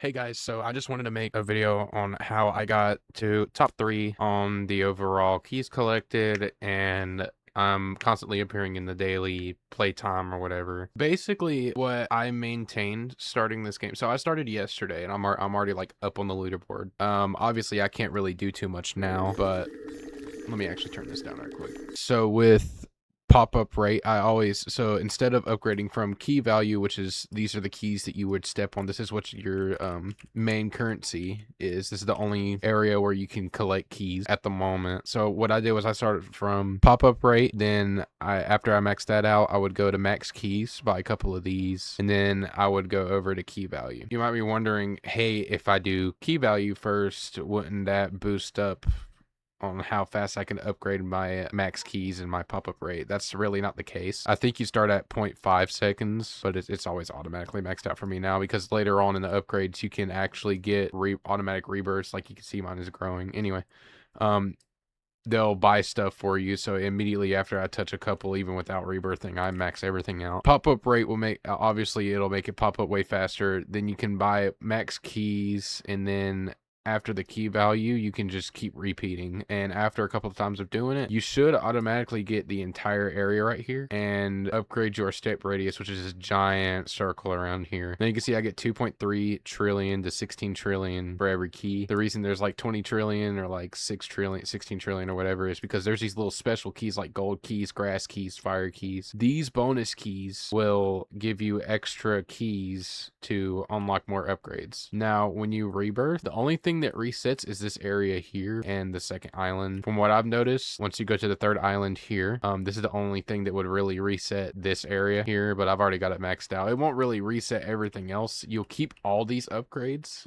Hey guys, so I just wanted to make a video on how I got to top 3 on the overall keys collected, and I'm constantly appearing in the daily playtime or whatever. Basically, what I maintained starting this game. So I started yesterday, and I'm already like up on the leaderboard. Obviously I can't really do too much now, but let me actually turn this down real quick. So with pop-up rate, so instead of upgrading from key value, which is these are the keys that you would step on, this is what your main currency is. This is the only area where you can collect keys at the moment. So what I did was I started from pop-up rate, then after I maxed that out, I would go to max keys, buy a couple of these, and then I would go over to key value. You might be wondering, hey, if I do key value first, wouldn't that boost up on how fast I can upgrade my max keys and my pop-up rate? That's really not the case. I think you start at 0.5 seconds, but it's always automatically maxed out for me now, because later on in the upgrades you can actually get automatic rebirths. Like you can see, mine is growing. Anyway, they'll buy stuff for you, so immediately after I touch a couple, even without rebirthing, I max everything out. Pop-up rate will make, obviously it'll make it pop up way faster. Then you can buy max keys, and then after the key value, you can just keep repeating. And after a couple of times of doing it, you should automatically get the entire area right here and upgrade your step radius, which is this giant circle around here. Then you can see I get 2.3 trillion to 16 trillion for every key. The reason there's like 20 trillion or like 6 trillion, 16 trillion or whatever is because there's these little special keys like gold keys, grass keys, fire keys. These bonus keys will give you extra keys to unlock more upgrades. Now, when you rebirth, the only thing that resets is this area here and the second island. From what I've noticed, once you go to the third island here, this is the only thing that would really reset this area here, but I've already got it maxed out. It won't really reset everything else. You'll keep all these upgrades.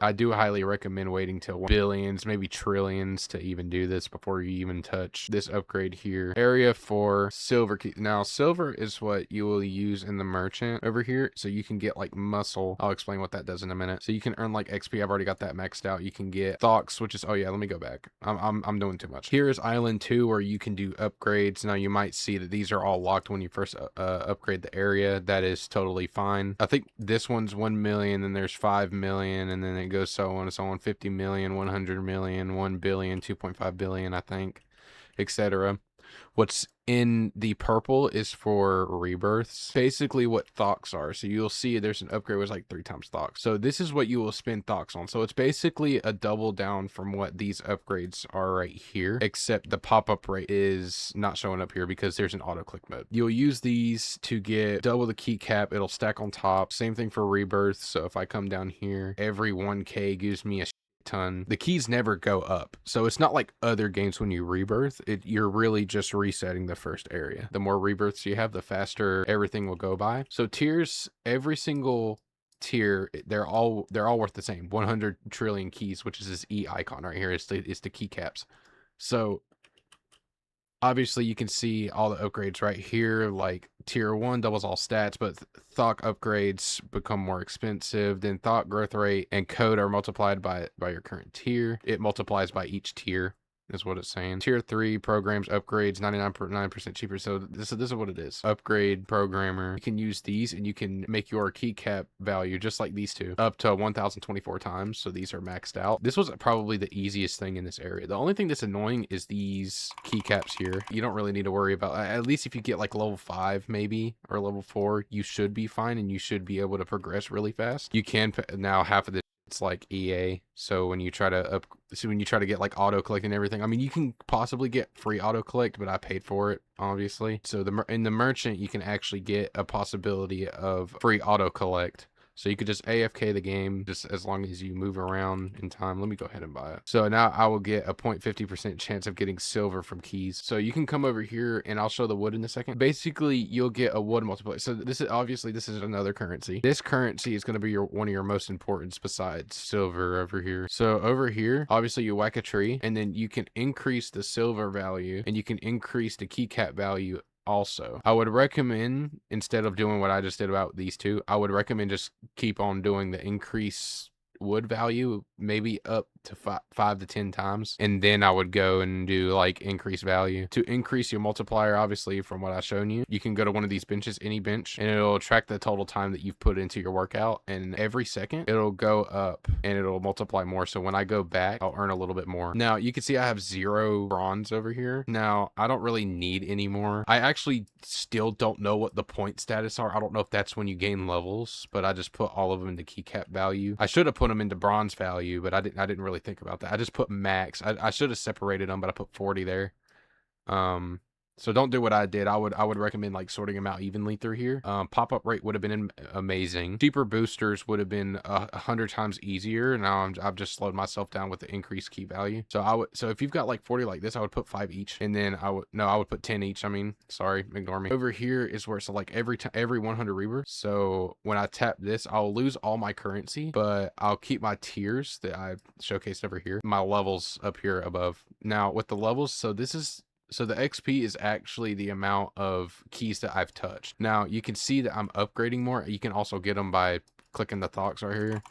I do highly recommend waiting till billions, maybe trillions to even do this before you even touch this upgrade here. Area for silver key. Now, silver is what you will use in the merchant over here, so you can get like muscle. I'll explain what that does in a minute. So you can earn like XP. I've already got that maxed out. You can get Thox, which is, oh yeah, let me go back. I'm doing too much. Here is Island 2, where you can do upgrades. Now you might see that these are all locked when you first upgrade the area. That is totally fine. I think this one's 1 million, then there's 5 million, and then it goes so on and so on. 50 million, 100 million, 1 billion, 2.5 billion, I think, etc. What's in the purple is for rebirths, basically what Thox are. So you'll see there's an upgrade was like 3 times Thox. So this is what you will spend Thox on. So it's basically a double down from what these upgrades are right here, except the pop-up rate is not showing up here because there's an auto click mode. You'll use these to get double the keycap. It'll stack on top. Same thing for rebirth. So if I come down here, every 1k gives me a ton. The keys never go up, so it's not like other games when you rebirth. You're really just resetting the first area. The more rebirths you have, the faster everything will go by. So tiers, every single tier, they're all worth the same. 100 trillion keys, which is this E icon right here. It's the keycaps. So obviously you can see all the upgrades right here. Like tier 1 doubles all stats, but thought upgrades become more expensive. Then thought growth rate and code are multiplied by your current tier. It multiplies by each tier, is what it's saying. Tier 3 programs upgrades 99.9% cheaper. So this is what it is. Upgrade programmer. You can use these and you can make your keycap value just like these two up to 1024 times. So these are maxed out. This was probably the easiest thing in this area. The only thing that's annoying is these keycaps here. You don't really need to worry about, at least if you get like level 5 maybe or level 4, you should be fine and you should be able to progress really fast. You can now half of this, it's like EA. So when you try to get like auto collect and everything, I mean, you can possibly get free auto collect, but I paid for it, obviously. So in the merchant, you can actually get a possibility of free auto collect. So you could just AFK the game just as long as you move around in time. Let me go ahead and buy it. So now I will get a 0.50% chance of getting silver from keys. So you can come over here and I'll show the wood in a second. Basically, you'll get a wood multiplier. So this is another currency. This currency is going to be one of your most importants besides silver over here. So over here, obviously you whack a tree and then you can increase the silver value and you can increase the keycap value. Also, I would recommend, instead of doing what I just did about these two, I would recommend just keep on doing the increase wood value, maybe up to 5 to 10 times, and then I would go and do like increase value. To increase your multiplier, obviously from what I've shown you, you can go to one of these benches, any bench, and it'll track the total time that you've put into your workout, and every second it'll go up and it'll multiply more. So when I go back, I'll earn a little bit more. Now you can see I have 0 bronze over here. Now I don't really need any more. I actually still don't know what the point status are. I don't know if that's when you gain levels, but I just put all of them into keycap value. I should have put them into bronze value, but I didn't really think about that. I just put max. I should have separated them, but I put 40 there. So don't do what I did. I would recommend like sorting them out evenly through here. Pop-up rate would have been amazing. Cheaper boosters would have been 100 times easier. Now I've just slowed myself down with the increased key value. So if you've got like 40 like this, I would put 5 each, and then I would put 10 each. I mean, sorry, ignore me. Over here is where it's like every 100 rebirths. So when I tap this, I'll lose all my currency, but I'll keep my tiers that I showcased over here, my levels up here above. Now with the levels, so the XP is actually the amount of keys that I've touched. Now you can see that I'm upgrading more. You can also get them by clicking the thoughts right here.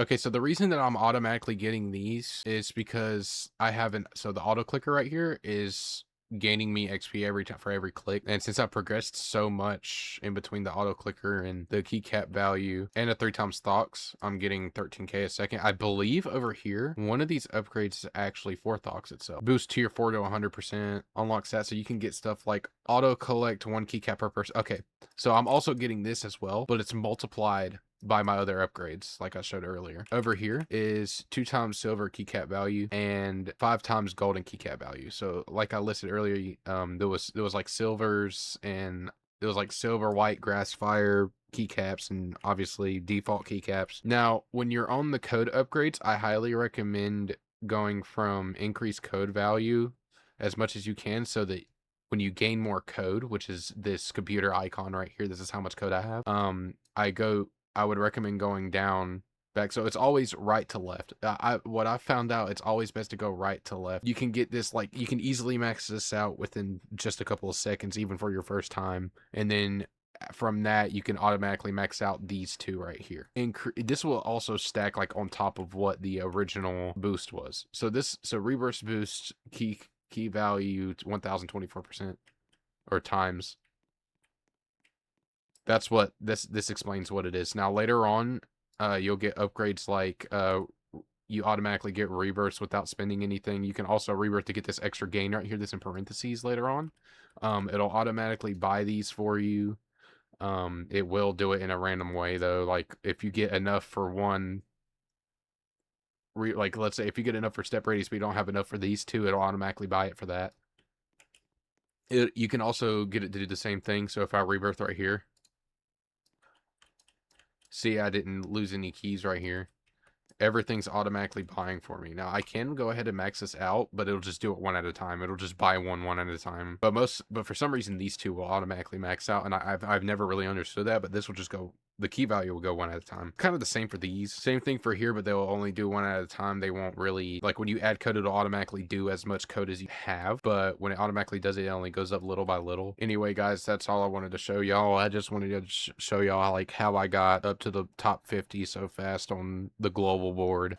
Okay, so the reason that I'm automatically getting these is because I haven't, so the auto clicker right here is gaining me XP every time for every click, and since I've progressed so much in between the auto clicker and the keycap value and the 3 times thoughts, I'm getting 13k a second. I believe over here one of these upgrades is actually 4 thoughts itself. Boost tier 4 to 100%, unlocks that, so you can get stuff like auto collect 1 keycap per person. Okay, so I'm also getting this as well, but it's multiplied by my other upgrades like I showed earlier. Over here is 2 times silver keycap value and 5 times golden keycap value. So like I listed earlier, there was like silvers, and it was like silver, white, grass, fire keycaps, and obviously default keycaps. Now when you're on the code upgrades, I highly recommend going from increased code value as much as you can, so that when you gain more code, which is this computer icon right here, this is how much code I have, I would recommend going down back. So it's always right to left. What I found out, it's always best to go right to left. You can get this, like, you can easily max this out within just a couple of seconds, even for your first time. And then from that, you can automatically max out these 2 right here. This will also stack like on top of what the original boost was. So reverse boost key value 1024% or times. That's what this explains what it is. Now later on, you'll get upgrades like you automatically get rebirths without spending anything. You can also rebirth to get this extra gain right here, this in parentheses later on. It'll automatically buy these for you. It will do it in a random way though. Like if you get enough for one, like let's say if you get enough for step radius but you don't have enough for these 2, it'll automatically buy it for that. You can also get it to do the same thing. So if I rebirth right here, see, I didn't lose any keys right here. Everything's automatically buying for me. Now I can go ahead and max this out, but it'll just do it 1 at a time. It'll just buy one at a time. But for some reason these 2 will automatically max out, and I've never really understood that. But this will just go, the key value will go 1 at a time. Kind of the same for these. Same thing for here, but they'll only do 1 at a time. They won't really, like when you add code, it'll automatically do as much code as you have. But when it automatically does it, it only goes up little by little. Anyway, guys, that's all I wanted to show y'all. I just wanted to show y'all like how I got up to the top 50 so fast on the global board.